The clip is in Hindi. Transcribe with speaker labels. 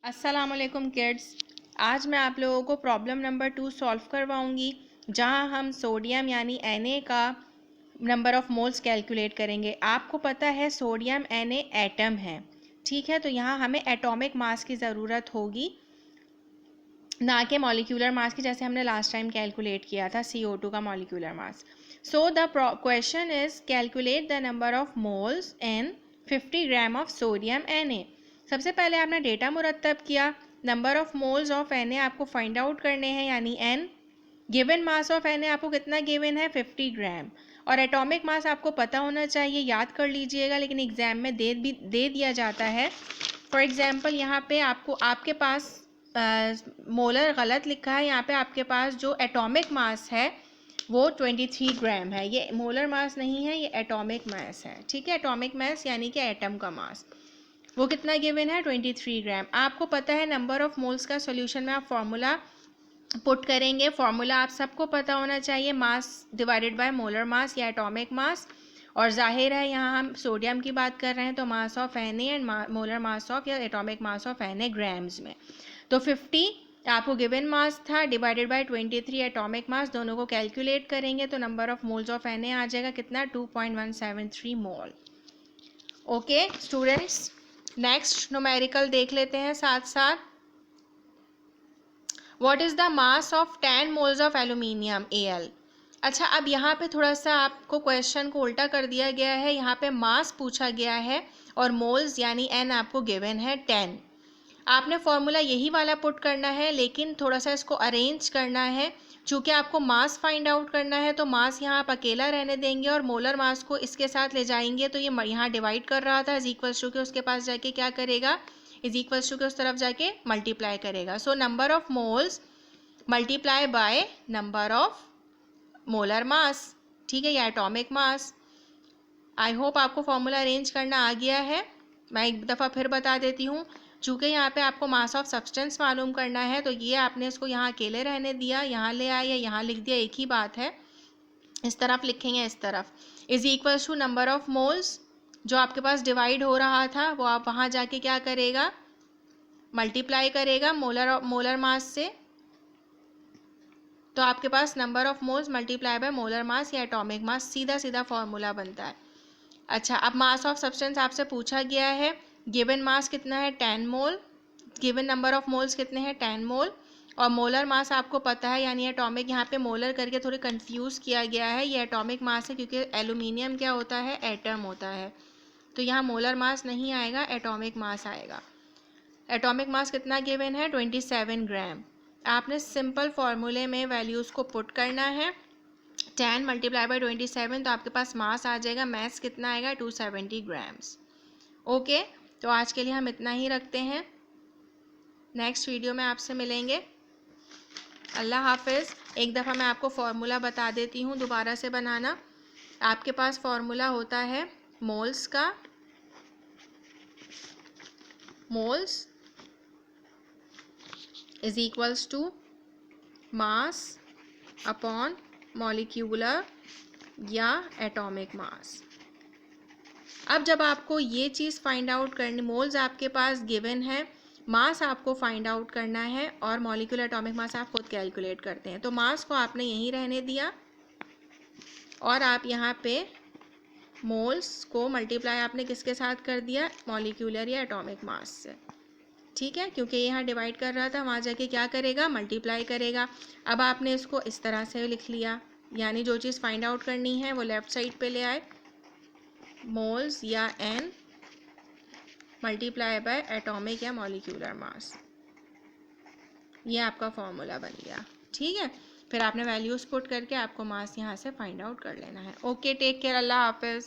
Speaker 1: अस्सलाम वालेकुम किड्स। आज मैं आप लोगों को प्रॉब्लम नंबर 2 सॉल्व करवाऊंगी, जहां हम सोडियम यानी Na का नंबर ऑफ़ मोल्स कैलकुलेट करेंगे। आपको पता है सोडियम Na एटम है, ठीक है। तो यहाँ हमें एटॉमिक मास की ज़रूरत होगी, ना कि मॉलिक्यूलर मास की, जैसे हमने लास्ट टाइम कैलकुलेट किया था CO2 का molecular mass. So the question is calculate the number of moles in 50 gram of sodium Na। सबसे पहले आपने डेटा मुरतब किया, number of moles of Na आपको फाइंड आउट करने हैं, यानी n। Given mass of Na आपको कितना गिवन है, 50 ग्राम। और एटॉमिक मास आपको पता होना चाहिए, याद कर लीजिएगा, लेकिन एग्जाम में दे दिया जाता है। फॉर एग्जाम्पल यहाँ पे आपके पास मोलर गलत लिखा है। यहाँ पे आपके पास जो एटॉमिक मास है वो 23 ग्राम है। ये मोलर मास नहीं है, ये एटॉमिक मास है, ठीक है। एटॉमिक मास यानी कि एटम का मास, वो कितना गिवन है, 23 ग्राम। आपको पता है नंबर ऑफ मोल्स का सॉल्यूशन में आप फॉर्मूला पुट करेंगे। फॉर्मूला आप सबको पता होना चाहिए, mass divided by molar mass या एटॉमिक मास। और जाहिर है यहाँ हम सोडियम की बात कर रहे हैं, तो mass of Na and molar mass of या atomic mass of Na grams में। तो 50 आपको गिवन मास था, डिवाइडेड बाय 23 एटॉमिक मास, दोनों को कैलकुलेट करेंगे तो number of moles of Na आ जाएगा कितना, 2.173 मोल। ओके स्टूडेंट्स, नेक्स्ट न्यूमेरिकल देख लेते हैं साथ साथ। What is the mass of 10 moles of aluminium Al। अच्छा, अब यहाँ पे थोड़ा सा आपको क्वेश्चन को उल्टा कर दिया गया है। यहाँ पे मास पूछा गया है और मोल्स यानी n आपको गिवन है 10। आपने फॉर्मूला यही वाला पुट करना है, लेकिन थोड़ा सा इसको अरेंज करना है। चूँकि आपको मास फाइंड आउट करना है, तो मास यहाँ आप अकेला रहने देंगे और मोलर मास को इसके साथ ले जाएंगे। तो ये यहाँ डिवाइड कर रहा था, इज इक्वल्स टू के उसके पास जाके क्या करेगा, इज इक्वल्स टू के उस तरफ जाके मल्टीप्लाई करेगा। So number of moles multiply by number of molar mass, ठीक है, या एटॉमिक मास। आई होप आपको फॉर्मूला अरेंज करना आ गया है। मैं एक दफ़ा फिर बता देती हूँ, चूँकि यहाँ पे आपको मास ऑफ सब्सटेंस मालूम करना है, तो ये आपने इसको यहाँ अकेले रहने दिया, यहाँ ले आए या यहाँ लिख दिया, एक ही बात है। इस तरफ लिखेंगे, इस तरफ is equal to number of moles, जो आपके पास डिवाइड हो रहा था वो आप वहाँ जाके क्या करेगा, मल्टीप्लाई करेगा मोलर मास से। तो आपके पास number of moles multiply by molar mass या एटॉमिक मास, सीधा सीधा फॉर्मूला बनता है। अच्छा, अब मास ऑफ सब्सटेंस आपसे पूछा गया है, गिवन मास कितना है, 10 मोल, गिवन नंबर ऑफ मोल्स कितने हैं, 10 मोल। और मोलर मास आपको पता है, यानी एटॉमिक, यहाँ पे मोलर करके थोड़ी कंफ्यूज किया गया है, ये एटॉमिक मास है क्योंकि एल्यूमिनियम क्या होता है, एटम होता है। तो यहाँ मोलर मास नहीं आएगा, एटॉमिक मास आएगा। एटॉमिक मास कितना गिवन है, 27 ग्राम। आपने सिंपल फार्मूले में वैल्यूज़ को पुट करना है, 10 मल्टीप्लाई बाई 27, तो आपके पास मास आ जाएगा, मैथ्स कितना आएगा, 270 ग्राम्स। ओके, तो आज के लिए हम इतना ही रखते हैं, नेक्स्ट वीडियो में आपसे मिलेंगे। अल्लाह हाफिज़। एक दफ़ा मैं आपको फार्मूला बता देती हूँ दोबारा से बनाना। आपके पास फार्मूला होता है मोल्स का, moles is equals to mass upon molecular या एटॉमिक मास। अब जब आपको ये चीज़ फाइंड आउट करनी, मोल्स आपके पास गिवन है, मास आपको फाइंड आउट करना है और मॉलिक्यूलर एटॉमिक मास आप खुद कैलकुलेट करते हैं। तो मास को आपने यहीं रहने दिया और आप यहाँ पे मोल्स को मल्टीप्लाई आपने किसके साथ कर दिया, मॉलिक्यूलर या एटॉमिक मास से, ठीक है। क्योंकि यहाँ डिवाइड कर रहा था, वहाँ जाके क्या करेगा, मल्टीप्लाई करेगा। अब आपने इसको इस तरह से लिख लिया, यानी जो चीज़ फाइंड आउट करनी है वो लेफ़्ट साइड पे ले आए, मोल्स या n मल्टीप्लाई बाय एटॉमिक या मॉलिक्यूलर मास। ये आपका फॉर्मूला बन गया, ठीक है। फिर आपने वैल्यूज़ पुट करके आपको मास यहाँ से फाइंड आउट कर लेना है। ओके, टेक केयर, अल्लाह हाफिज़।